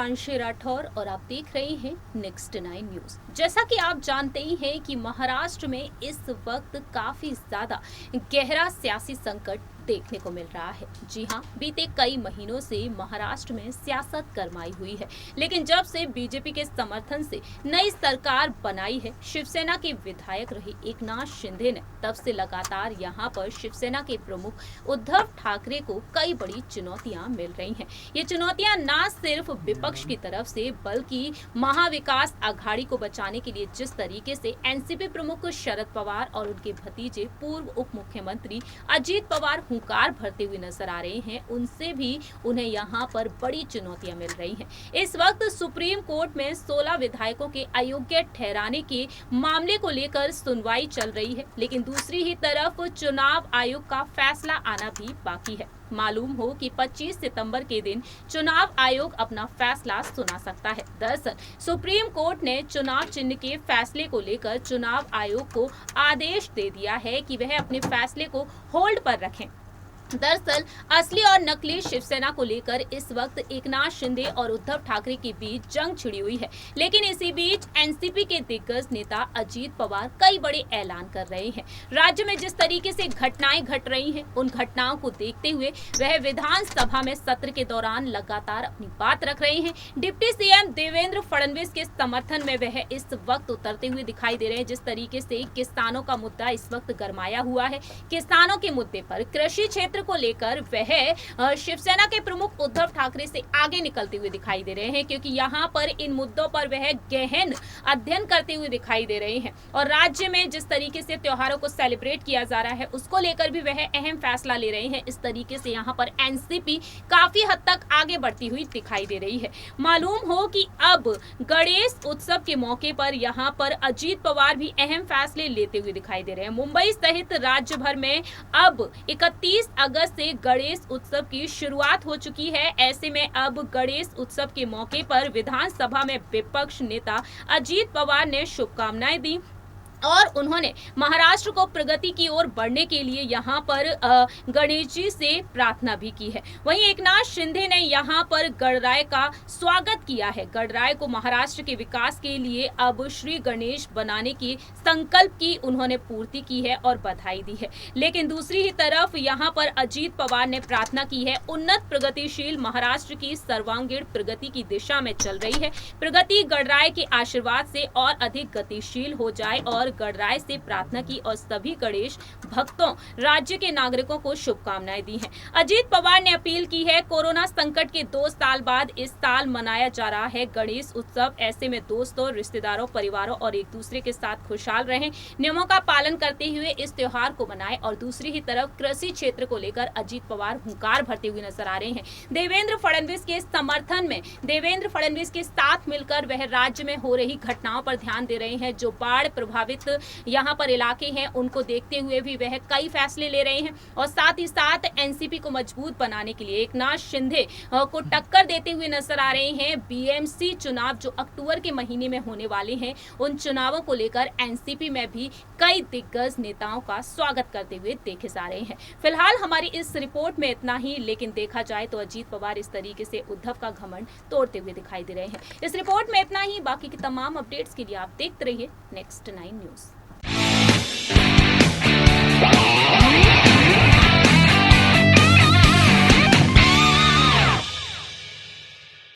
प्रांशी राठौर और आप देख रहे हैं नेक्स्ट 9 न्यूज। जैसा कि आप जानते ही हैं कि महाराष्ट्र में इस वक्त काफी ज्यादा गहरा सियासी संकट देखने को मिल रहा है। जी हां, बीते कई महीनों से महाराष्ट्र में सियासत गरमाई हुई है, लेकिन जब से बीजेपी के समर्थन से नई सरकार बनाई है, शिवसेना के विधायक रहे एकनाथ शिंदे ने, तब से लगातार यहां पर शिवसेना के प्रमुख उद्धव ठाकरे को कई बड़ी चुनौतियां मिल रही हैं। ये चुनौतियां न सिर्फ विपक्ष की तरफ से बल्कि महाविकास आघाड़ी को बचाने के लिए जिस तरीके से एनसीपी प्रमुख शरद पवार और उनके भतीजे पूर्व उप मुख्यमंत्री अजीत पवार हुंकार भरते हुए नजर आ रहे हैं, उनसे भी उन्हें यहाँ पर बड़ी चुनौतियां मिल रही हैं। इस वक्त सुप्रीम कोर्ट में 16 विधायकों के अयोग्य ठहराने के मामले को लेकर सुनवाई चल रही है, लेकिन दूसरी ही तरफ चुनाव आयोग का फैसला आना भी बाकी है। मालूम हो कि 25 सितंबर के दिन चुनाव आयोग अपना फैसला सुना सकता है। दरअसल सुप्रीम कोर्ट ने चुनाव चिन्ह के फैसले को लेकर चुनाव आयोग को आदेश दे दिया है कि वह अपने फैसले को होल्ड पर रखें। दरअसल असली और नकली शिवसेना को लेकर इस वक्त एकनाथ शिंदे और उद्धव ठाकरे के बीच जंग छिड़ी हुई है, लेकिन इसी बीच एनसीपी के दिग्गज नेता अजीत पवार कई बड़े ऐलान कर रहे हैं। राज्य में जिस तरीके से घटनाएं घट रही हैं, उन घटनाओं को देखते हुए वह विधानसभा में सत्र के दौरान लगातार अपनी बात रख रहे हैं। डिप्टी सीएम देवेंद्र फडणवीस के समर्थन में वह इस वक्त उतरते हुए दिखाई दे रहे हैं। जिस तरीके से किसानों का मुद्दा इस वक्त गरमाया हुआ है, किसानों के मुद्दे पर, कृषि क्षेत्र को लेकर वह शिवसेना के प्रमुख उद्धव ठाकरे से आगे निकलते हुए दिखाई दे रहे हैं, क्योंकि यहाँ पर इन मुद्दों पर वह गहन अध्ययन करते हुए दिखाई दे रहे हैं। और राज्य में जिस तरीके से त्योहारों को सेलिब्रेट किया जा रहा है, उसको लेकर भी वह अहम फैसला ले रहे हैं। इस तरीके से यहाँ पर एनसीपी काफी हद तक आगे बढ़ती हुई दिखाई दे रही है। मालूम हो कि अब गणेश उत्सव के मौके पर यहाँ पर अजीत पवार भी अहम फैसले लेते हुए दिखाई दे रहे हैं। मुंबई सहित राज्य भर में अब 31 अगस्त से गणेश उत्सव की शुरुआत हो चुकी है। ऐसे में अब गणेश उत्सव के मौके पर विधानसभा में विपक्ष नेता अजीत पवार ने शुभकामनाएं दी और उन्होंने महाराष्ट्र को प्रगति की ओर बढ़ने के लिए यहाँ पर गणेश जी से प्रार्थना भी की है। वहीं एकनाथ शिंदे ने यहाँ पर गणराय का स्वागत किया है। गणराय को महाराष्ट्र के विकास के लिए अब श्री गणेश बनाने की संकल्प की उन्होंने पूर्ति की है और बधाई दी है। लेकिन दूसरी ही तरफ यहाँ पर अजीत पवार ने प्रार्थना की है उन्नत प्रगतिशील महाराष्ट्र की सर्वांगीण प्रगति की दिशा में चल रही है। प्रगति गणराय के आशीर्वाद से और अधिक गतिशील हो जाए और गणराय से प्रार्थना की और सभी गणेश भक्तों, राज्य के नागरिकों को शुभकामनाएं दी हैं। अजीत पवार ने अपील की है, कोरोना संकट के 2 साल बाद इस साल मनाया जा रहा है गणेश उत्सव। ऐसे में दोस्तों, रिश्तेदारों, परिवारों और एक दूसरे के साथ खुशहाल रहें, नियमों का पालन करते हुए इस त्योहार को मनाएं। और दूसरी ही तरफ कृषि क्षेत्र को लेकर अजीत पवार हुंकार भरते हुए नजर आ रहे हैं। देवेंद्र फडणवीस के समर्थन में, देवेंद्र फडणवीस के साथ मिलकर वह राज्य में हो रही घटनाओं पर ध्यान दे रहे हैं। जो बाढ़ प्रभावित यहाँ पर इलाके हैं, उनको देखते हुए भी वह कई फैसले ले रहे हैं और साथ ही साथ एनसीपी को मजबूत बनाने के लिए एकनाथ शिंदे को टक्कर देते हुए नजर आ रहे हैं। बीएमसी चुनाव जो अक्टूबर के महीने में होने वाले हैं, उन चुनावों को लेकर एनसीपी में भी कई दिग्गज नेताओं का स्वागत करते हुए देखे जा रहे हैं। फिलहाल हमारी इस रिपोर्ट में इतना ही, लेकिन देखा जाए तो अजीत पवार इस तरीके से उद्धव का घमंड तोड़ते हुए दिखाई दे रहे हैं। इस रिपोर्ट में इतना ही। बाकी की तमाम अपडेट्स के लिए आप देखते रहिए नेक्स्ट 9 न्यूज।